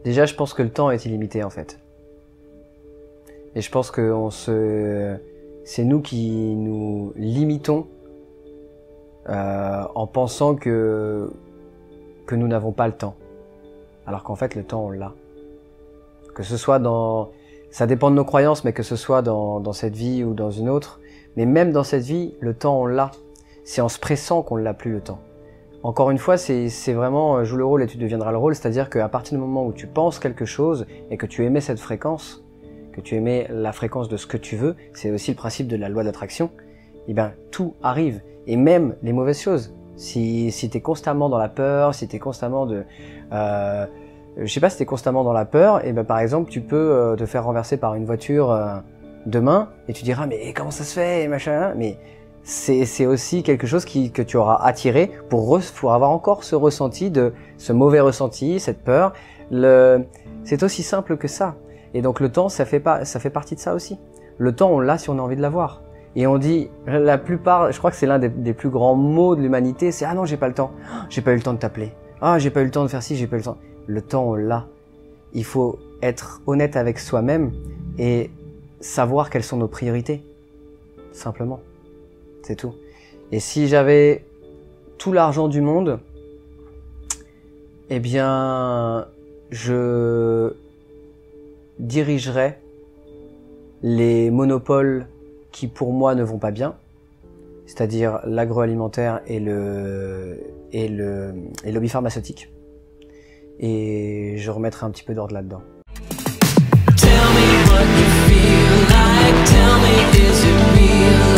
Déjà, je pense que le temps est illimité en fait. Et je pense que c'est nous qui nous limitons en pensant que nous n'avons pas le temps. Alors qu'en fait, le temps, on l'a. Que ce soit dans... Ça dépend de nos croyances, mais que ce soit dans cette vie ou dans une autre. Mais même dans cette vie, le temps, on l'a. C'est en se pressant qu'on ne l'a plus, le temps. Encore une fois, c'est vraiment joue le rôle et tu deviendras le rôle. C'est-à-dire qu'à partir du moment où tu penses quelque chose et que tu émets cette fréquence, que tu émets la fréquence de ce que tu veux, c'est aussi le principe de la loi d'attraction, et bien tout arrive. Et même les mauvaises choses. Si tu es constamment dans la peur, si tu es constamment je sais pas, si tu es constamment dans la peur, et ben par exemple, tu peux te faire renverser par une voiture demain, et tu diras, mais comment ça se fait, et machin, mais c'est aussi quelque chose que tu auras attiré pour avoir encore ce ressenti, ce mauvais ressenti, cette peur. C'est aussi simple que ça. Et donc le temps, ça fait partie de ça aussi. Le temps, on l'a si on a envie de l'avoir. Et on dit, la plupart, je crois que c'est l'un des plus grands mots de l'humanité, c'est « Ah non, j'ai pas le temps. J'ai pas eu le temps de t'appeler. Ah, j'ai pas eu le temps de faire ci, j'ai pas eu le temps. » Le temps, on l'a. Il faut être honnête avec soi-même et savoir quelles sont nos priorités. Simplement. C'est tout. Et si j'avais tout l'argent du monde, eh bien, je dirigerais les monopoles qui pour moi ne vont pas bien, c'est-à-dire l'agroalimentaire et le lobby pharmaceutique. Et je remettrai un petit peu d'ordre là-dedans. Tell me what you feel like, tell me is it real?